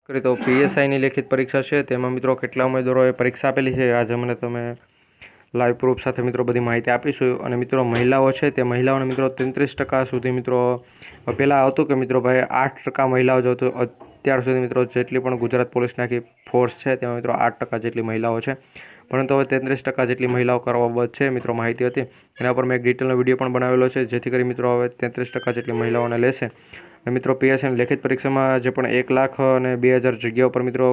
કરીએ તો પીએસઆઈની લેખિત પરીક્ષા છે તેમાં મિત્રો કેટલા ઉમેદવારોએ પરીક્ષા આપેલી છે આજે મને તમે લાઈવ પ્રૂફ સાથે મિત્રો બધી માહિતી આપીશું. અને મિત્રો મહિલાઓ છે તે મહિલાઓને મિત્રો 33% સુધી મિત્રો પહેલાં આવતું કે મિત્રો ભાઈ 8% મહિલાઓ જ હતું. અત્યાર સુધી મિત્રો જેટલી પણ ગુજરાત પોલીસની આખી ફોર્સ છે તેમાં મિત્રો 8% જેટલી મહિલાઓ છે, પરંતુ હવે 33% જેટલી મહિલાઓ કરવા બાબત છે મિત્રો માહિતી હતી. એના પર મેં એક ડિટેલનો વિડીયો પણ બનાવેલો છે, જેથી કરી મિત્રો હવે 33% જેટલી મહિલાઓને લેશે. અને મિત્રો પીએસઆઈની લેખિત પરીક્ષામાં જે પણ 1,02,000 જગ્યાઓ પર મિત્રો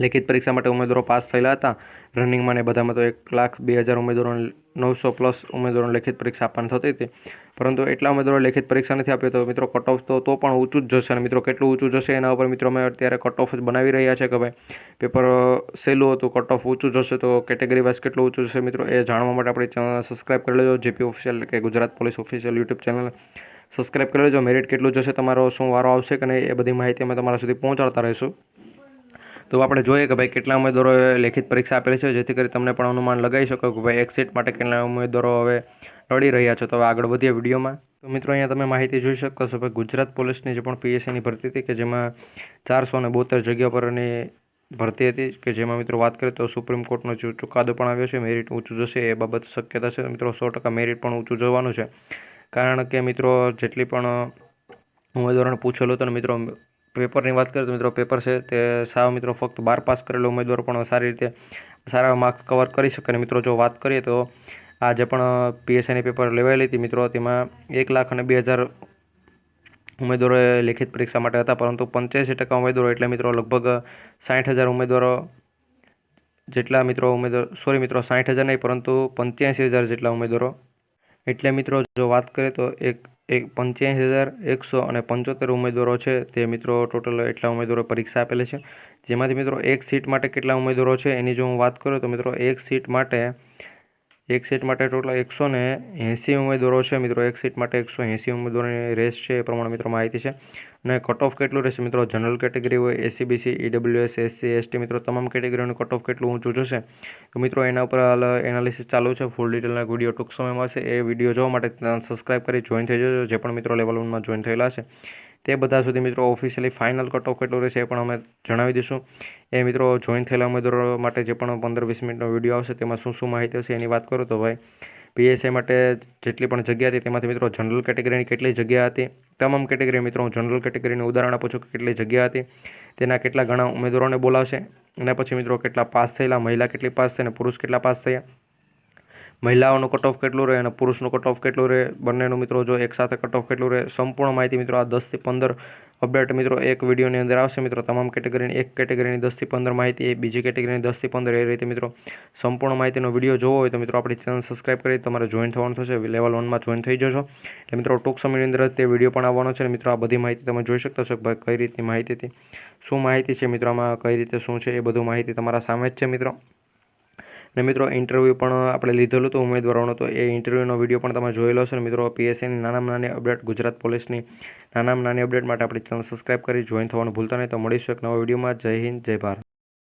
લેખિત પરીક્ષા માટે ઉમેદવારો પાસ થયેલા હતા. રનિંગમાં ને બધામાં તો 1,02,000 ઉમેદવારો 900+ ઉમેદવારોને લેખિત પરીક્ષા આપવાની થતી હતી, પરંતુ એટલા ઉમેદવારો લેખિત પરીક્ષા નથી આપ્યો તો મિત્રો કટ ઓફ તો પણ ઊંચું જ જશે. અને મિત્રો કેટલું ઊંચું જશે એના ઉપર મિત્રો અમે અત્યારે કટ ઓફ જ બનાવી રહ્યા છે કે ભાઈ પેપર સહેલું હતું, કટ ઓફ ઊંચું જશે તો કેટેગરી વાઇઝ કેટલું ઊંચું જશે મિત્રો એ જાણવા માટે આપણી ચેનલ સબસ્ક્રાઈબ કરી લેજો. જેપી ઓફિશિયલ કે Gujarat police official YouTube channel subscribe કરી લેજો. મેરિટ કેટલું જશે, તમારો શું વારો આવશે કે નહીં, એ બધી માહિતી અમે તમારા સુધી પહોંચાડતા રહીશું. તો આપણે જોઈએ કે ભાઈ કેટલા ઉમેદવારોએ લેખિત પરીક્ષા આપેલી છે, જેથી કરી તમને પણ અનુમાન લગાવી શકો કે ભાઈ એક સીટ માટે કેટલા ઉમેદવારો હવે લડી રહ્યા છો. તો હવે આગળ વધીએ વિડીયોમાં. તો મિત્રો અહીંયા તમે માહિતી જોઈ શકો છો ભાઈ ગુજરાત પોલીસની જે પણ પીએસઆઈની ભરતી હતી કે જેમાં 472 જગ્યા પરની ભરતી હતી કે જેમાં મિત્રો વાત કરીએ તો સુપ્રીમ કોર્ટનો જે ચુકાદો પણ આવ્યો છે, મેરિટ ઊંચું જશે એ બાબત શક્યતા છે. મિત્રો 100% મેરિટ પણ ઊંચું જવાનું છે, કારણ કે મિત્રો જેટલી પણ ઉમેદવારોને પૂછેલું હતું ને મિત્રો પેપરની વાત કરીએ તો મિત્રો પેપર છે તે સાવ મિત્રો ફક્ત 12 પાસ કરેલો ઉમેદવારો પણ સારી રીતે સારા માર્ક્સ કવર કરી શકે. અને મિત્રો જો વાત કરીએ તો આ જે પણ પીએસઆઈની પેપર લેવાયેલી હતી મિત્રો તેમાં 1,02,000 ઉમેદવારોએ લેખિત પરીક્ષા માટે હતા, પરંતુ 85% ઉમેદવારો એટલે મિત્રો લગભગ 60,000 ઉમેદવારો જેટલા મિત્રો 60,000 નહીં પરંતુ 85,000 જેટલા ઉમેદવારો. એટલે મિત્રો જો વાત કરીએ તો 85,175 ઉમેદવારો છે તે મિત્રો ટોટલ એટલા ઉમેદવારો પરીક્ષા આપેલી છે. જેમાંથી મિત્રો એક સીટ માટે કેટલા ઉમેદવારો છે એની જો હું વાત કરું તો મિત્રો એક સીટ માટે ટોટલ 180 ઉમેદવારો છે. મિત્રો એક સીટ માટે 180 ઉમેદવારોની રેસ છે એ પ્રમાણે મિત્રો માહિતી છે. અને કટ ઓફ કેટલું રહેશે મિત્રો, જનરલ કેટેગરી હોય, એસસીબીસી, ઈડબ્લ્યુએસ, એસસી, એસટી મિત્રો તમામ કેટેગરીઓનું કટ ઓફ કેટલું ઊંચું જશે તો મિત્રો એના ઉપર હાલ એનાલિસિસ ચાલુ છે. ફૂલ ડિટેલના વિડીયો ટૂંક સમયમાં છે. એ વિડીયો જોવા માટે ચેનલ સબસ્ક્રાઈબ કરી જોઈન થઈ જજો. જે પણ મિત્રો લેવલ 1માં જોઈન થયેલા છે તે બધા સુધી મિત્રો ઓફિશિયલી ફાઇનલ કટ ઓફ કેટલું રહેશે એ પણ અમે જણાવી દઈશું. એ મિત્રો જોઈન થયેલા ઉમેદવારો માટે જે પણ 15-20 મિનિટનો વિડીયો આવશે તેમાં શું માહિતી હશે એની વાત કરું તો ભાઈ પીએસઆઈ માટે જેટલી પણ જગ્યા હતી તેમાંથી મિત્રો જનરલ કેટેગરીની કેટલી જગ્યા હતી, તમામ કેટેગરી મિત્રો હું જનરલ કેટેગરીનું ઉદાહરણ આપું છું કે કેટલી જગ્યા હતી, તેના કેટલા ઘણા ઉમેદવારોને બોલાવશે. એના પછી મિત્રો કેટલા પાસ થયેલા, મહિલા કેટલી પાસ થઈ અને પુરુષ કેટલા પાસ થયા, મહિલાઓનું કટ ઓફ કેટલું રહે અને પુરુષનું કટ ઓફ કેટલું રહે, બંનેનું મિત્રો જો એકસાથે કટ ઓફ કેટલું રહે, સંપૂર્ણ માહિતી મિત્રો આ 10 થી 15 અપડેટ મિત્રો એક વિડીયોની અંદર આવશે. મિત્રો તમામ કેટેગરીની એક કેટેગરીની 10 થી 15 માહિતી, બીજી કેટેગરીની 10 થી 15 એ રીતે મિત્રો સંપૂર્ણ માહિતીનો વિડીયો જોવો હોય તો મિત્રો આપણી ચેનલ સબસ્ક્રાઈબ કરી તમારે જોઈન થવાનું થશે. લેવલ 1માં જોઈન થઈ જશો એટલે મિત્રો ટૂંક સમયની અંદર તે વિડીયો પણ આવવાનો છે. મિત્રો આ બધી માહિતી તમે જોઈ શકતા છો કે ભાઈ કઈ રીતની માહિતી હતી, શું માહિતી છે મિત્રો આમાં, કઈ રીતે શું છે એ બધું માહિતી તમારા સામે જ છે મિત્રો. ને મિત્રો ઇન્ટરવ્યૂ પણ આપણે લીધેલું હતું ઉમેદવારોનો, તો એ ઇન્ટરવ્યૂનો વિડીયો પણ તમે જોયેલો છે. મિત્રો પીએસઆઈની નાનામાં નાની અપડેટ, ગુજરાત પોલીસની નાનામાં નાની અપડેટ માટે આપણી ચેનલ સબસ્ક્રાઈબ કરી જોઈન થવાનું ભૂલતા નહીં. તો મળીશું એક નવા વિડીયોમાં. જય હિન્દ, જય ભારત.